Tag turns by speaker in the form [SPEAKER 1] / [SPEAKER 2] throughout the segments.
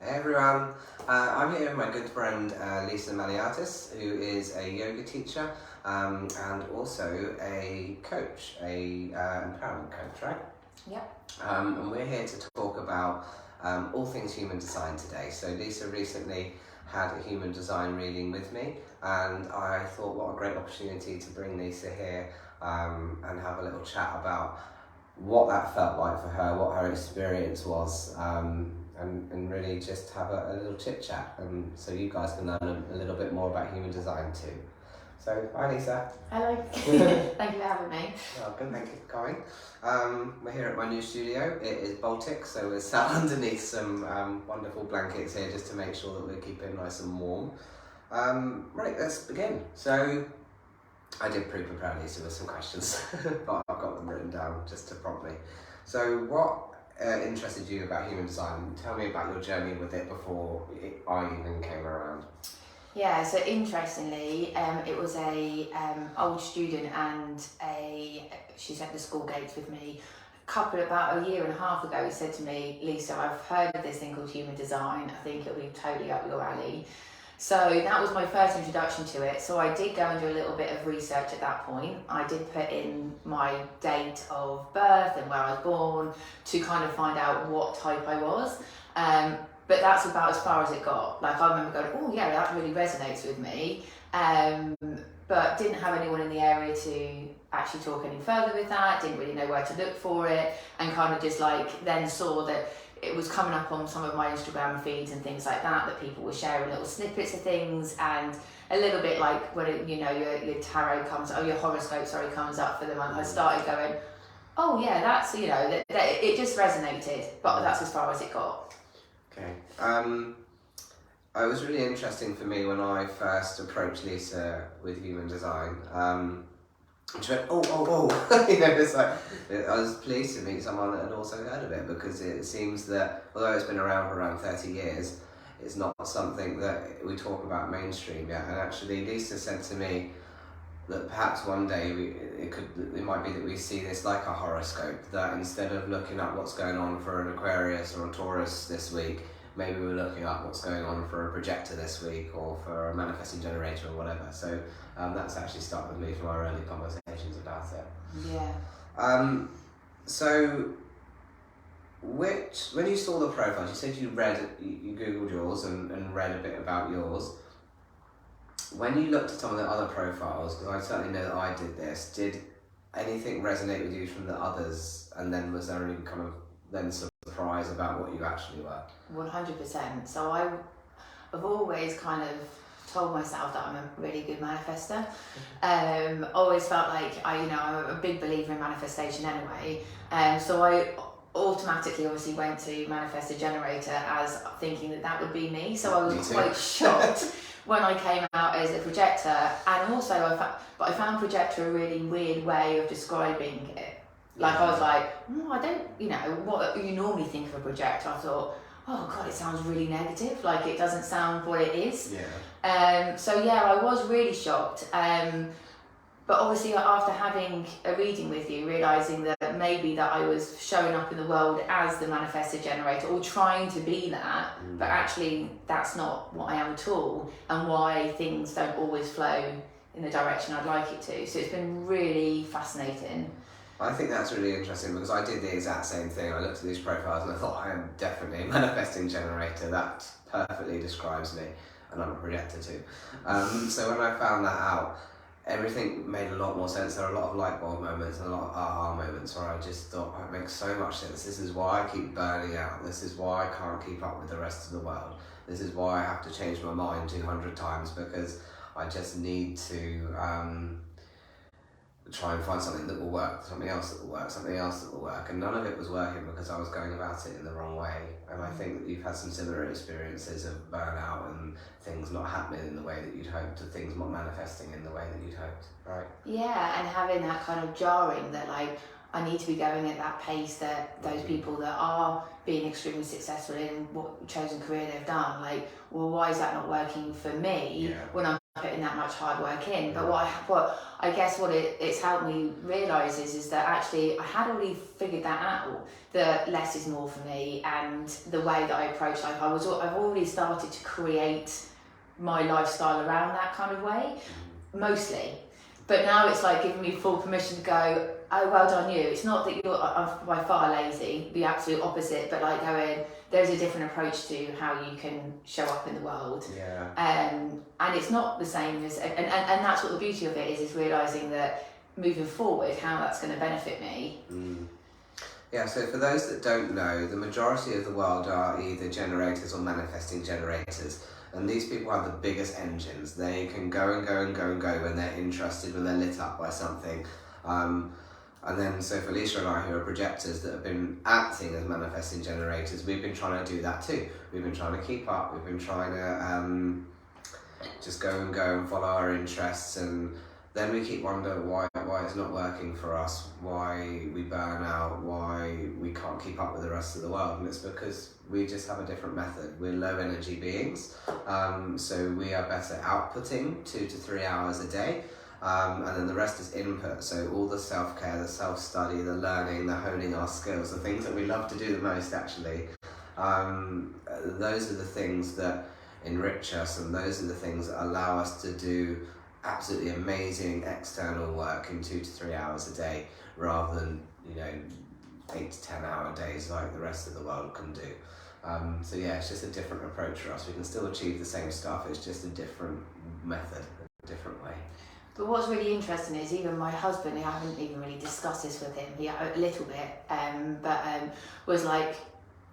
[SPEAKER 1] Hey everyone, I'm here with my good friend Lisa Maniatis, who is a yoga teacher and also a coach, a empowerment coach, right?
[SPEAKER 2] Yep.
[SPEAKER 1] And we're here to talk about all things human design today. So Lisa recently had a human design reading with me, and I thought what a great opportunity to bring Lisa here and have a little chat about what that felt like for her, what her experience was, and really just have a little chit chat, and so you guys can learn a little bit more about human design too. So, hi Lisa.
[SPEAKER 2] Hello. Thank you for having me.
[SPEAKER 1] Welcome, thank you for coming. We're here at my new studio. It is Baltic, so we're sat underneath some wonderful blankets here just to make sure that we're keeping nice and warm. Right, let's begin. So, I did pre-prepare Lisa with some questions, but I've got them written down just to prompt me. So what interested you about human design? Tell me about your journey with it before I even came around.
[SPEAKER 2] Yeah, so interestingly, it was a old student, and she's at the school gates with me. About a year and a half ago, he said to me, Lisa, I've heard of this thing called human design. I think it'll be totally up your alley. So that was my first introduction to it. So I did go and do a little bit of research at that point. I did put in my date of birth and where I was born to kind of find out what type I was. But that's about as far as it got. Like, I remember going, oh yeah, that really resonates with me. But didn't have anyone in the area to actually talk any further with that. Didn't really know where to look for it, and kind of just like then saw that it was coming up on some of my Instagram feeds and things like that, that people were sharing little snippets of things, and a little bit like when it, your tarot comes, your horoscope, comes up for the month. I started going, oh yeah, that's, that it just resonated, but that's as far as it got.
[SPEAKER 1] Okay. It was really interesting for me when I first approached Lisa with human design. She went, oh. It's like, I was pleased to meet someone that had also heard of it, because it seems that although it's been around for around 30 years, it's not something that we talk about mainstream yet. And actually Lisa said to me that perhaps one day it might be that we see this like a horoscope, that instead of looking at what's going on for an Aquarius or a Taurus this week, maybe we're looking at what's going on for a projector this week, or for a manifesting generator or whatever. So that's actually started with me from our early conversations about it.
[SPEAKER 2] Yeah.
[SPEAKER 1] So when you saw the profiles, you said you Googled yours and read a bit about yours. When you looked at some of the other profiles, because I certainly know that I did this, did anything resonate with you from the others? And then was there any kind of then surprise about what you actually were?
[SPEAKER 2] 100%. So I've always kind of told myself that I'm a really good manifester. Always felt like I'm a big believer in manifestation anyway. So I automatically obviously went to manifest a generator as thinking that would be me. So I was quite shocked when I came out as a projector, and also I found projector a really weird way of describing it. Like, I was like, I don't, what you normally think of a projector. I thought, oh God, it sounds really negative. Like, it doesn't sound what it is.
[SPEAKER 1] Yeah.
[SPEAKER 2] So yeah, I was really shocked. But obviously after having a reading with you, realising that maybe that I was showing up in the world as the manifested generator, or trying to be that, but actually that's not what I am at all, and why things don't always flow in the direction I'd like it to. So it's been really fascinating.
[SPEAKER 1] I think that's really interesting, because I did the exact same thing. I looked at these profiles and I thought, I am definitely a manifesting generator. That perfectly describes me, and I'm a projector too. So when I found that out, everything made a lot more sense. There are a lot of light bulb moments and a lot of aha moments where I just thought, it makes so much sense. This is why I keep burning out. This is why I can't keep up with the rest of the world. This is why I have to change my mind 200 times, because I just need to try and find something that will work, something else that will work, something else that will work. And none of it was working because I was going about it in the wrong way. And I think that you've had some similar experiences of burnout and things not happening in the way that you'd hoped, or things not manifesting in the way that you'd hoped, right?
[SPEAKER 2] Yeah, and having that kind of jarring that, like, I need to be going at that pace that those people that are being extremely successful in what chosen career they've done, like, well, why is that not working for me when I'm putting that much hard work in. But what it's helped me realise is that actually I had already figured that out, that less is more for me, and the way that I approach life, I've already started to create my lifestyle around that kind of way, mostly. But now it's like giving me full permission to go, oh, well done you. It's not that I'm by far lazy, the absolute opposite, but like going, there's a different approach to how you can show up in the world.
[SPEAKER 1] Yeah.
[SPEAKER 2] And it's not the same as, and that's what the beauty of it is realising that moving forward, how that's going to benefit me.
[SPEAKER 1] Yeah, so for those that don't know, the majority of the world are either generators or manifesting generators. And these people have the biggest engines. They can go and go and go and go when they're interested, when they're lit up by something. And then, so for Lisa and I, who are projectors that have been acting as manifesting generators, we've been trying to do that too. We've been trying to keep up. We've been trying to just go and follow our interests. And then we keep wondering why it's not working for us, why we burn out, why we can't keep up with the rest of the world. And it's because we just have a different method. We're low energy beings, so we are better outputting 2 to 3 hours a day, and then the rest is input. So all the self-care, the self-study, the learning, the honing our skills, the things that we love to do the most actually, those are the things that enrich us, and those are the things that allow us to do absolutely amazing external work in 2 to 3 hours a day, rather than 8 to 10 hour days like the rest of the world can do. So yeah, it's just a different approach for us. We can still achieve the same stuff, it's just a different method, a different way.
[SPEAKER 2] But what's really interesting is even my husband, I haven't even really discussed this with him, a little bit, was like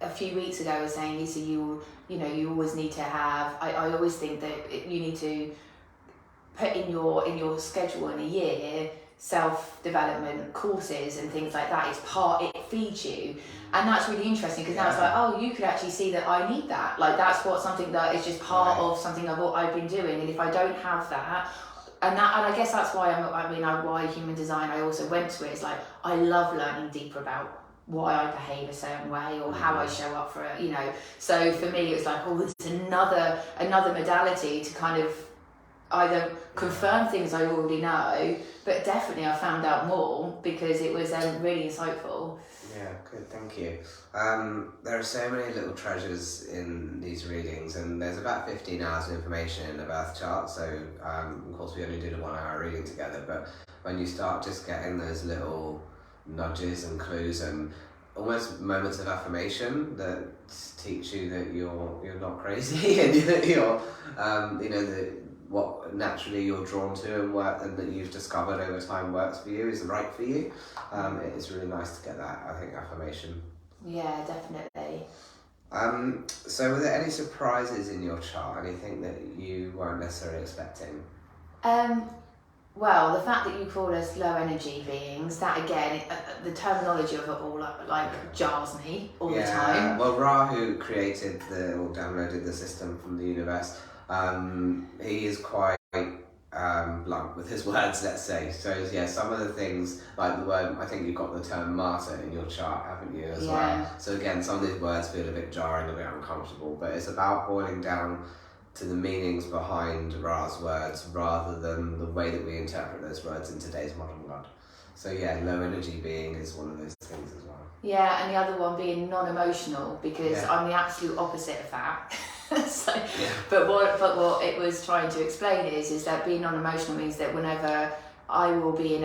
[SPEAKER 2] a few weeks ago was saying, Lisa, you always need to have, I always think that you need to put in your schedule in a year self-development courses and things like that. It feeds you, and that's really interesting because now it's like, oh, you could actually see that I need that. Like that's something that is just part of something I've been doing, and if I don't have that, and I guess that's why why human design I also went to it. It's like I love learning deeper about why I behave a certain way or how I show up for it. So for me, it was like, oh, it's another modality to kind of either confirm things I already know, but definitely I found out more because it was really insightful.
[SPEAKER 1] Yeah, good, thank you. There are so many little treasures in these readings, and there's about 15 hours of information in the birth chart, so of course we only did a 1 hour reading together, but when you start just getting those little nudges and clues and almost moments of affirmation that teach you that you're not crazy and that you're what naturally you're drawn to and that you've discovered over time works for you is right for you. It's really nice to get that, I think, affirmation.
[SPEAKER 2] Yeah, definitely.
[SPEAKER 1] So were there any surprises in your chart? Anything that you weren't necessarily expecting?
[SPEAKER 2] Well, the fact that you call us low energy beings, that again, the terminology of it all jars me all the time.
[SPEAKER 1] Well, Ra, who created or downloaded the system from the universe, he is quite blunt with his words, let's say. So yeah, some of the things, like the word, I think you've got the term martyr in your chart, haven't you, as well? So again, some of these words feel a bit jarring, a bit uncomfortable, but it's about boiling down to the meanings behind Ra's words rather than the way that we interpret those words in today's modern world. So yeah, low energy being is one of those things as well.
[SPEAKER 2] Yeah, and the other one being non-emotional, because I'm the absolute opposite of that. But what it was trying to explain is that being non-emotional means that whenever I will be in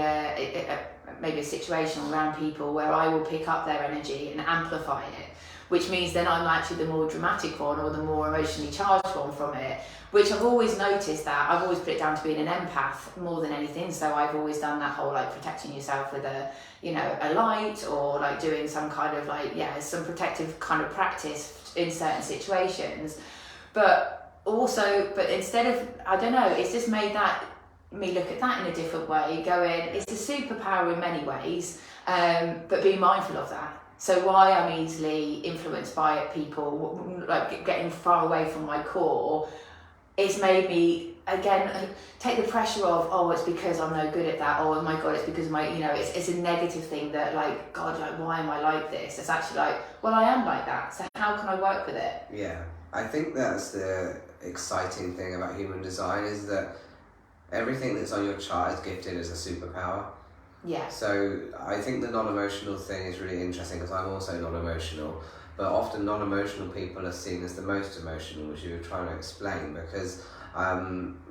[SPEAKER 2] maybe a situation around people where I will pick up their energy and amplify it, which means then I'm actually the more dramatic one or the more emotionally charged one from it, which I've always noticed that. I've always put it down to being an empath more than anything, so I've always done that whole protecting yourself with a light or doing some kind of some protective kind of practice in certain situations. But instead of, I don't know, it's just made me look at that in a different way, going, it's a superpower in many ways, but be mindful of that. So why I'm easily influenced by people, getting far away from my core, it's made me, again, take the pressure of, oh, it's because I'm no good at that, oh my God, it's because it's a negative thing that God, why am I like this? It's actually well, I am like that, so how can I work with it?
[SPEAKER 1] Yeah, I think that's the exciting thing about human design, is that everything that's on your chart is gifted as a superpower.
[SPEAKER 2] Yeah.
[SPEAKER 1] So I think the non-emotional thing is really interesting because I'm also non-emotional, but often non-emotional people are seen as the most emotional, as you were trying to explain, because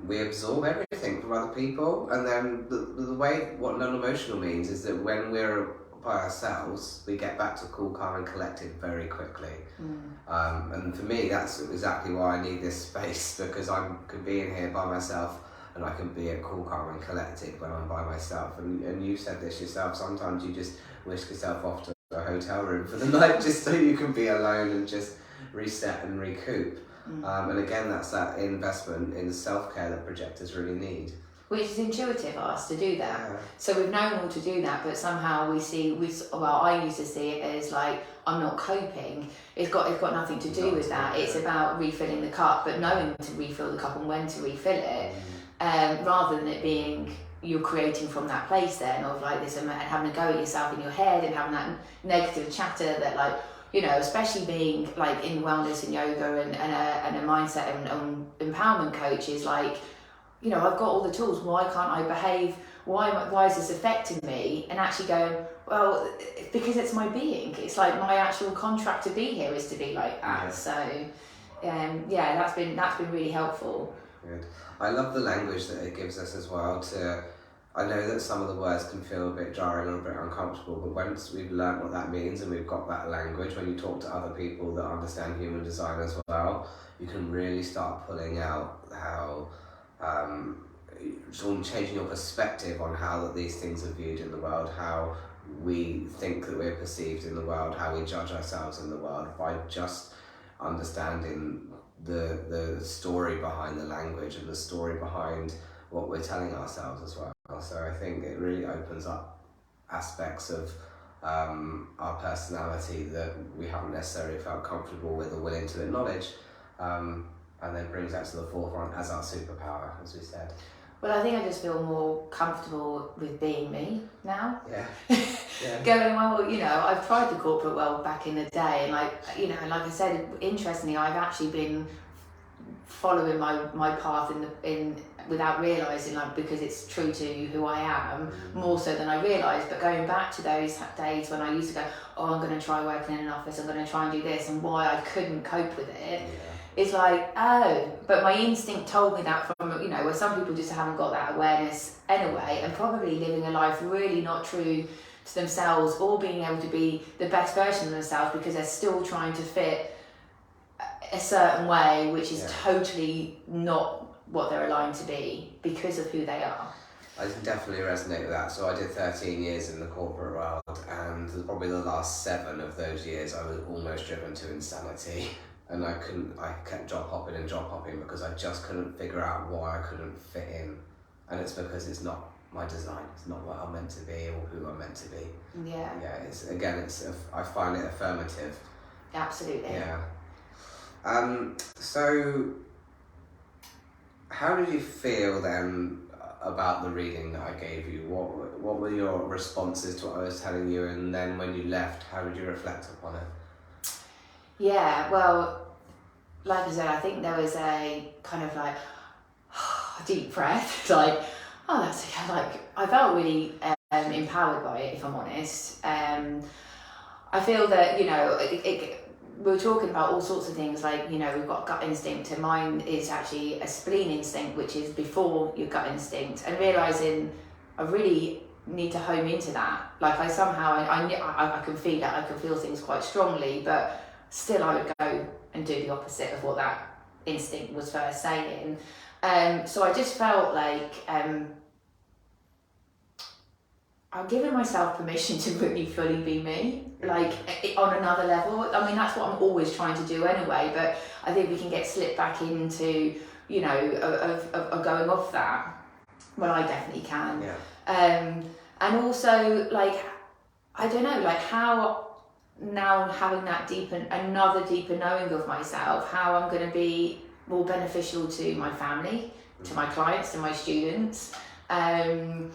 [SPEAKER 1] we absorb everything from other people, and then the way what non-emotional means is that when we're by ourselves, we get back to cool, calm and collected very quickly. And for me, that's exactly why I need this space, because I could be in here by myself and I can be at cool, calm and collected when I'm by myself. And you said this yourself, sometimes you just whisk yourself off to a hotel room for the night just so you can be alone and just reset and recoup. And again, that's that investment in self-care that projectors really need.
[SPEAKER 2] Which is intuitive of us to do that.
[SPEAKER 1] Yeah.
[SPEAKER 2] So we've known all to do that, but somehow I used to see it as like, I'm not coping. It's got nothing to do with that. It's about refilling the cup, but knowing to refill the cup and when to refill it, rather than it being you're creating from that place then of like this and having to go at yourself in your head and having that negative chatter that, like, you know, especially being like in wellness and yoga and a mindset and empowerment coach is like, you know, I've got all the tools, why can't I behave, why is this affecting me? And actually going, well, because it's my being, it's like my actual contract to be here is to be like that. Yeah. So that's been really helpful.
[SPEAKER 1] Good. I love the language that it gives us as well. I know that some of the words can feel a bit jarring or a bit uncomfortable, but once we've learned what that means and we've got that language, when you talk to other people that understand human design as well, you can really start pulling out how sort of changing your perspective on how that these things are viewed in the world, how we think that we're perceived in the world, how we judge ourselves in the world, by just understanding the story behind the language and the story behind what we're telling ourselves as well. So I think it really opens up aspects of our personality that we haven't necessarily felt comfortable with or willing to acknowledge, and then brings that to the forefront as our superpower, as we said.
[SPEAKER 2] Well, I think I just feel more comfortable with being me now.
[SPEAKER 1] Yeah.
[SPEAKER 2] Going, well, you know, I've tried the corporate world back in the day, and like, you know, like I said, interestingly, I've actually been following my path in without realising, like, because it's true to who I am, more so than I realised. But going back to those days when I used to go, oh, I'm going to try working in an office, I'm going to try and do this, and why I couldn't cope with it. It's like, oh, but my instinct told me that from, you know, where some people just haven't got that awareness anyway, and probably living a life really not true to themselves or being able to be the best version of themselves because they're still trying to fit a certain way, which is totally not what they're aligned to be because of who they are.
[SPEAKER 1] I can definitely resonate with that. So I did 13 years in the corporate world, and probably the last 7 of those years I was almost driven to insanity. And I kept job hopping because I just couldn't figure out why I couldn't fit in. And it's because it's not my design, it's not what I'm meant to be or who I'm meant to be.
[SPEAKER 2] Yeah.
[SPEAKER 1] Yeah, I find it affirmative.
[SPEAKER 2] Absolutely.
[SPEAKER 1] Yeah. So how did you feel then about the reading that I gave you? What were your responses to what I was telling you, and then when you left, how did you reflect upon it?
[SPEAKER 2] Yeah, well, like I said, I think there was a kind of like deep breath, like, oh, that's okay. Like, I felt really empowered by it, if I'm honest. I feel that, you know, we're talking about all sorts of things, like, you know, we've got gut instinct, and mine is actually a spleen instinct, which is before your gut instinct, and realising I really need to home into that. Like, I can feel that, I can feel things quite strongly, but still I would go and do the opposite of what that instinct was first saying. So I just felt like I'm giving myself permission to really fully be me, like on another level. I mean, that's what I'm always trying to do anyway, but I think we can get slipped back into, you know, of going off that. Well, I definitely can.
[SPEAKER 1] Yeah.
[SPEAKER 2] And also, like, I don't know, like how now having that another deeper knowing of myself, how I'm going to be more beneficial to my family, to my clients, to my students. I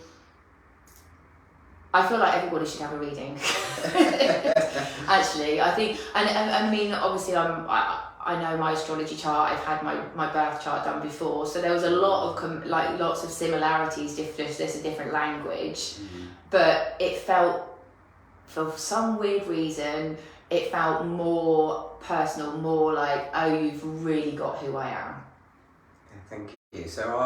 [SPEAKER 2] feel like everybody should have a reading. Actually, I think, and I mean, obviously, I know my astrology chart, I've had my birth chart done before, so there was a lot of lots of similarities, just a different language, but it felt, for some weird reason, it felt more personal, more like, oh, you've really got who I am.
[SPEAKER 1] Thank you. So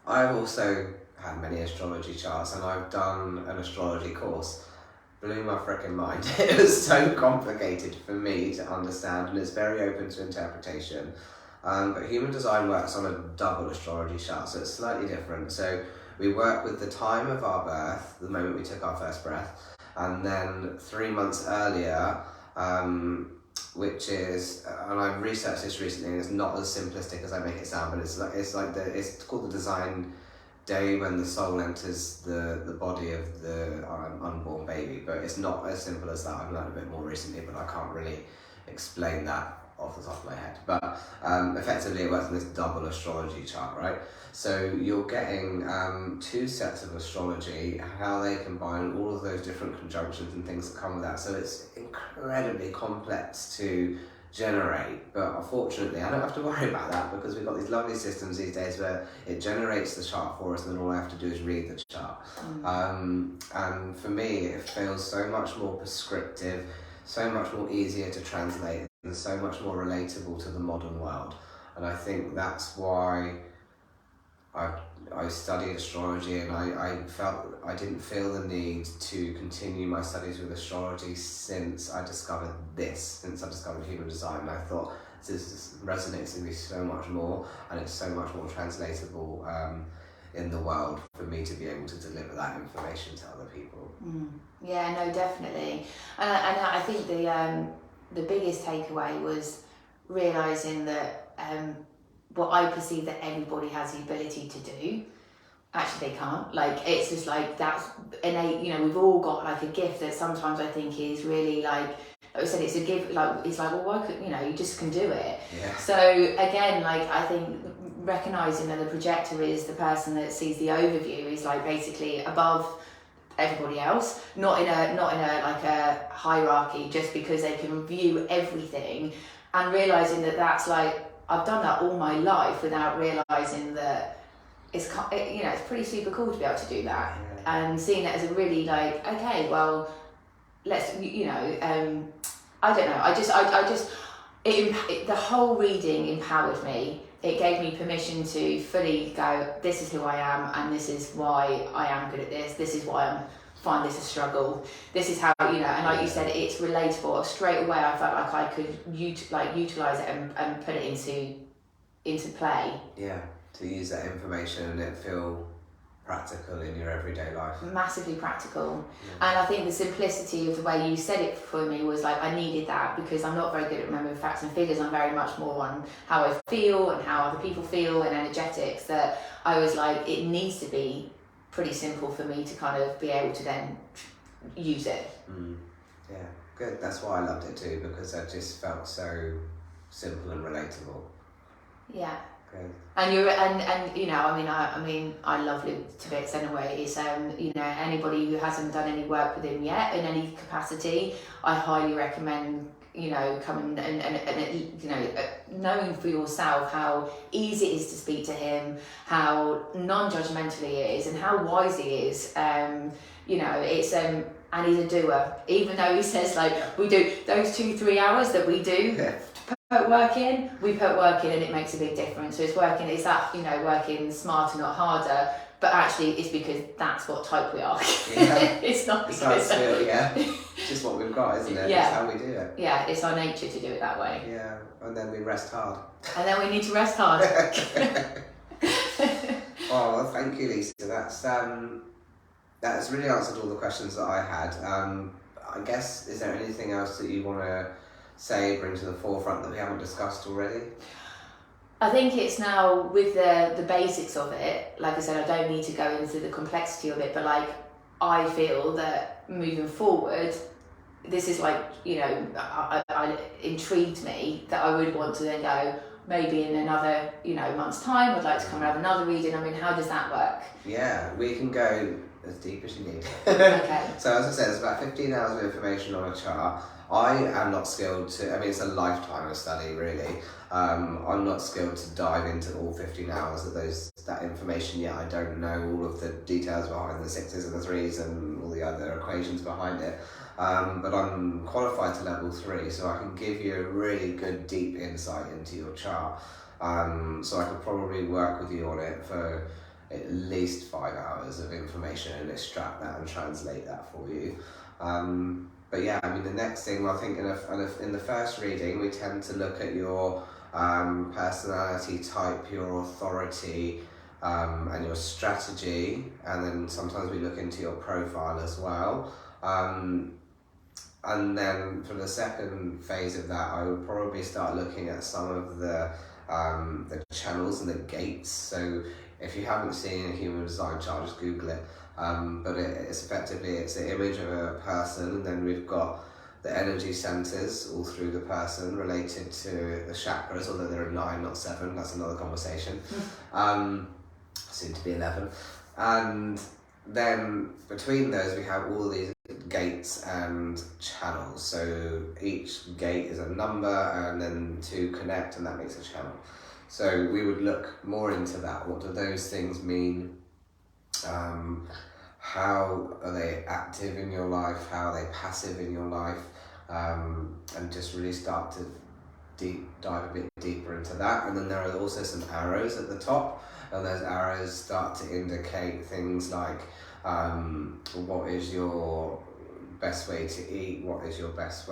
[SPEAKER 1] I've also had many astrology charts, and I've done an astrology course. Blew my freaking mind. It was so complicated for me to understand, and it's very open to interpretation. But human design works on a double astrology chart, so it's slightly different. So we work with the time of our birth, the moment we took our first breath, and then 3 months earlier, which is, and I've researched this recently, and it's not as simplistic as I make it sound, but it's called the design day when the soul enters the body of the unborn baby, but it's not as simple as that. I've learned a bit more recently, but I can't really explain that off the top of my head. But effectively it works on this double astrology chart, right? So you're getting 2 sets of astrology, how they combine all of those different conjunctions and things that come with that. So it's incredibly complex to generate, but unfortunately I don't have to worry about that, because we've got these lovely systems these days where it generates the chart for us, and then all I have to do is read the chart. And for me it feels so much more prescriptive, so much more easier to translate, and so much more relatable to the modern world. And I think that's why I studied astrology, and I didn't feel the need to continue my studies with astrology since I discovered human design. And I thought, this resonates with me so much more, and it's so much more translatable in the world for me to be able to deliver that information to other people.
[SPEAKER 2] Yeah, no, definitely. And I think the biggest takeaway was realising that what I perceive that everybody has the ability to do, actually they can't. Like, it's just like, that's innate, you know, we've all got like a gift that sometimes I think is really like I said, it's a gift, like, it's like, well, why could, you know, you just can do it.
[SPEAKER 1] Yeah.
[SPEAKER 2] So again, like, I think recognising that the projector is the person that sees the overview is like basically above everybody else, not in a like a hierarchy, just because they can view everything, and realising that that's like, I've done that all my life without realising that it's, you know, it's pretty super cool to be able to do that.
[SPEAKER 1] Yeah.
[SPEAKER 2] And seeing it as a really like, okay, well, let's, you know, I don't know, the whole reading empowered me. It gave me permission to fully go, this is who I am, and this is why I am good at this. This is why I find this a struggle. This is how, you know, and like you said, it's relatable. Straight away, I felt like I could utilise it and put it into play.
[SPEAKER 1] Yeah, to use that information and it feel practical in your everyday life.
[SPEAKER 2] Massively practical.
[SPEAKER 1] Yeah.
[SPEAKER 2] And I think the simplicity of the way you said it for me was like, I needed that, because I'm not very good at remembering facts and figures. I'm very much more on how I feel and how other people feel and energetics, that I was like, it needs to be pretty simple for me to kind of be able to then use it.
[SPEAKER 1] Yeah, good. That's why I loved it too, because I just felt so simple and relatable.
[SPEAKER 2] Yeah.
[SPEAKER 1] Good.
[SPEAKER 2] And you're and you know, I mean I love Luke to bits anyway. It's you know, anybody who hasn't done any work with him yet in any capacity, I highly recommend, you know, coming and you know, knowing for yourself how easy it is to speak to him, how non-judgmental he is, and how wise he is. You know, it's and he's a doer. Even though he says like, we do those 2-3 hours that we do.
[SPEAKER 1] Yeah.
[SPEAKER 2] Put work in, we put work in, and it makes a big difference. So it's that, you know, working smarter, not harder, but actually it's because that's what type we are.
[SPEAKER 1] Yeah.
[SPEAKER 2] It's not
[SPEAKER 1] It's
[SPEAKER 2] because
[SPEAKER 1] it's just what we've got, isn't it?
[SPEAKER 2] Yeah.
[SPEAKER 1] It's how we do it.
[SPEAKER 2] Yeah, it's our nature to do it that way.
[SPEAKER 1] Yeah, and then we rest hard.
[SPEAKER 2] And then we need to rest hard.
[SPEAKER 1] Oh, well, thank you, Lisa. That's really answered all the questions that I had. I guess, is there anything else that you want to say, bring to the forefront that we haven't discussed already?
[SPEAKER 2] I think it's now with the basics of it. Like I said, I don't need to go into the complexity of it, but like, I feel that moving forward, this is like, you know, I intrigued me that I would want to then go, maybe in another, you know, month's time, I'd like to come and have another reading. I mean, how does that work?
[SPEAKER 1] Yeah, we can go as deep as you need.
[SPEAKER 2] Okay.
[SPEAKER 1] So as I said, it's about 15 hours of information on a chart. I am not skilled to, I mean, it's a lifetime of study, really. I'm not skilled to dive into all 15 hours of that information yet. I don't know all of the details behind the 6s and the 3s and all the other equations behind it. But I'm qualified to level 3, so I can give you a really good deep insight into your chart. So I could probably work with you on it for at least 5 hours of information and extract that and translate that for you. But yeah, I mean, the next thing, I think in the first reading, we tend to look at your personality type, your authority, and your strategy, and then sometimes we look into your profile as well. And then for the second phase of that, I would probably start looking at some of the channels and the gates. So if you haven't seen a human design chart, just Google it. But it's effectively, it's an image of a person, and then we've got the energy centers all through the person related to the chakras, although there are 9, not 7. That's another conversation. Soon to be 11. And then between those, we have all these gates and channels. So each gate is a number, and then 2 connect, and that makes a channel. So we would look more into that. What do those things mean? How are they active in your life? How are they passive in your life? And just really start to dive a bit deeper into that. And then there are also some arrows at the top, and those arrows start to indicate things like what is your best way to eat, what's your best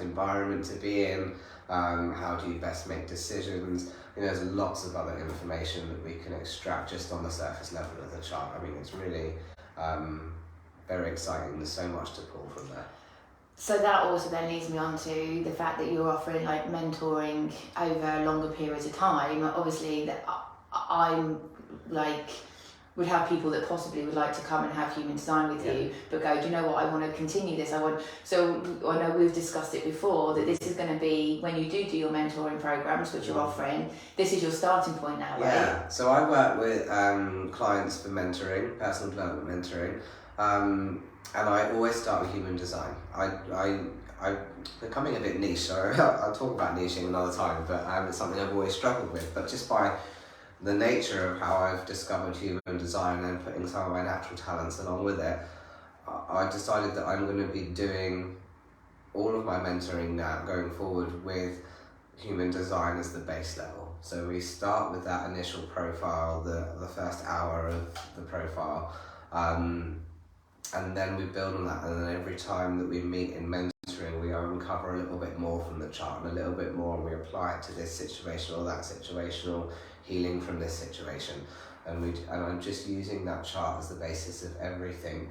[SPEAKER 1] environment to be in, how do you best make decisions. There's lots of other information that we can extract just on the surface level of the chart. I mean, it's really very exciting. There's so much to pull from there.
[SPEAKER 2] So that also then leads me on to the fact that you're offering like mentoring over longer periods of time. Obviously, that I'm like, would have people that possibly would like to come and have human design with you, but go, do you know what, I want to continue this. So I know we've discussed it before, that this is going to be, when you do your mentoring programs, which you're offering, this is your starting point now, right?
[SPEAKER 1] Yeah, so I work with clients for mentoring, personal development mentoring, and I always start with human design. I'm becoming a bit niche, so I'll talk about niching another time, but it's something I've always struggled with. But just by the nature of how I've discovered human design and putting some of my natural talents along with it, I decided that I'm going to be doing all of my mentoring now going forward with human design as the base level. So we start with that initial profile, the first hour of the profile, and then we build on that, and then every time that we meet in mentoring, we uncover a little bit more from the chart and a little bit more, and we apply it to this situation or that situation, or healing from this situation. And I'm just using that chart as the basis of everything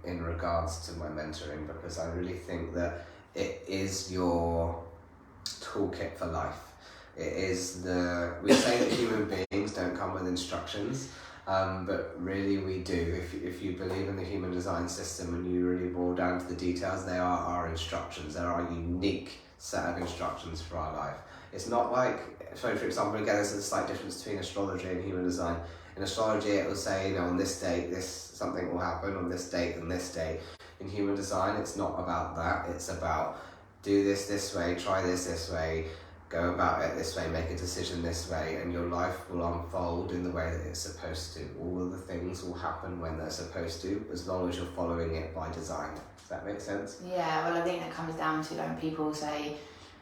[SPEAKER 1] in regards to my mentoring, because I really think that it is your toolkit for life. It is we say that human beings don't come with instructions, but really we do. If you believe in the human design system and you really boil down to the details, they are our instructions. They're our unique set of instructions for our life. It's not like, so for example, again, there's a slight difference between astrology and human design. In astrology, it will say, on this date, something will happen, on this date and this date. In human design, it's not about that. It's about do this way, try this way, go about it this way, make a decision this way, and your life will unfold in the way that it's supposed to. All of the things will happen when they're supposed to, as long as you're following it by design. Does that make sense?
[SPEAKER 2] Yeah, well, I think that comes down to when people say,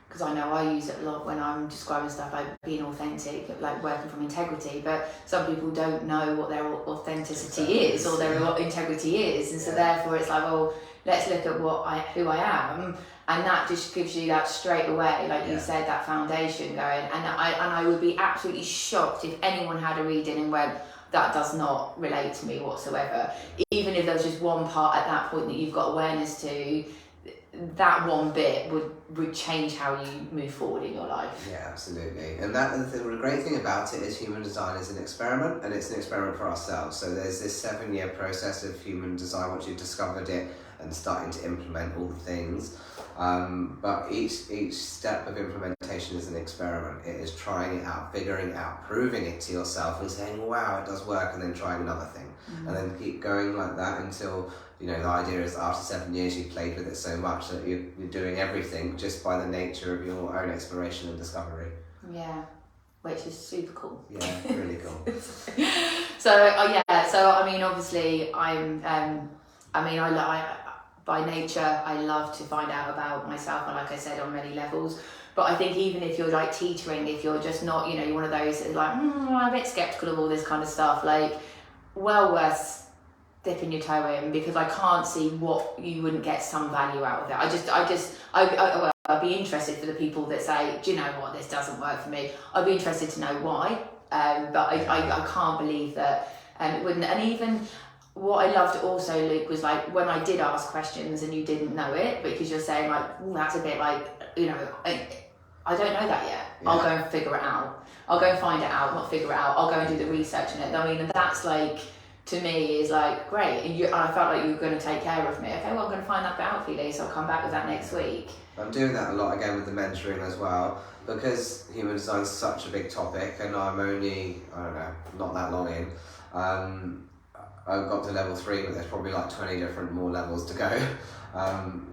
[SPEAKER 2] because I know I use it a lot when I'm describing stuff like being authentic, like working from integrity, but some people don't know what their authenticity is or their integrity is, and so therefore it's like, well, let's look at who I am, and that just gives you that straight away, like you said, that foundation going. And I would be absolutely shocked if anyone had a reading and went, that does not relate to me whatsoever. Even if there was just one part at that point that you've got awareness to, that one bit would change how you move forward in your life.
[SPEAKER 1] Yeah, absolutely. And the great thing about it is human design is an experiment, and it's an experiment for ourselves. So there's this 7-year process of human design once you've discovered it and starting to implement all the things. But each step of implementation is an experiment. It is trying it out, figuring it out, proving it to yourself and saying, wow, it does work, and then trying another thing. And then keep going like that until you know, the idea is that after 7 years you've played with it so much that you're doing everything just by the nature of your own exploration and discovery.
[SPEAKER 2] Yeah, which is super cool.
[SPEAKER 1] Yeah, really cool.
[SPEAKER 2] So I mean, obviously I by nature I love to find out about myself, and like I said, on many levels. But I think even if you're like teetering, if you're just not, you know, you're one of those that like, I'm a bit skeptical of all this kind of stuff, like, well worth dipping your toe in, because I can't see what you wouldn't get some value out of it. I'd be interested for the people that say, do you know what, this doesn't work for me. I'd be interested to know why, but I can't believe that it wouldn't. And even what I loved also, Luke, was like when I did ask questions and you didn't know it, because you're saying like, that's a bit like, you know, I don't know that yet. Yeah. I'll go and figure it out. I'll go and find it out, not figure it out. I'll go and do the research on it. I mean, and that's like, to me, is like, great. And I felt like you were going to take care of me. Okay, well, I'm going to find that bit out for you, Lisa. I'll come back with that next week.
[SPEAKER 1] I'm doing that a lot again with the mentoring as well, because human design is such a big topic, and I'm only, I don't know, not that long in. I've got to level 3, but there's probably like 20 different more levels to go.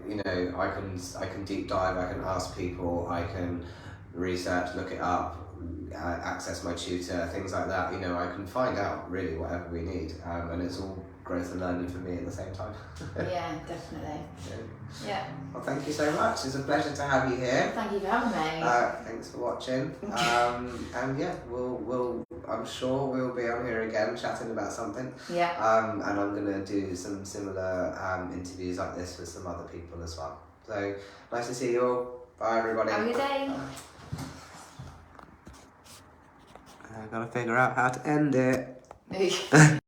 [SPEAKER 1] You know, I can deep dive, I can ask people, I can research, look it up, access my tutor, things like that. You know, I can find out really whatever we need, and it's all growth and learning for me at the same time.
[SPEAKER 2] Yeah, definitely. Yeah.
[SPEAKER 1] Well, thank you so much. It's a pleasure to have you here.
[SPEAKER 2] Thank you for having me.
[SPEAKER 1] Thanks for watching. And yeah, I'm sure we'll be on here again chatting about something.
[SPEAKER 2] Yeah.
[SPEAKER 1] And I'm gonna do some similar interviews like this with some other people as well. So nice to see you all. Bye, everybody.
[SPEAKER 2] Have a good day.
[SPEAKER 1] I gotta figure out how to end it.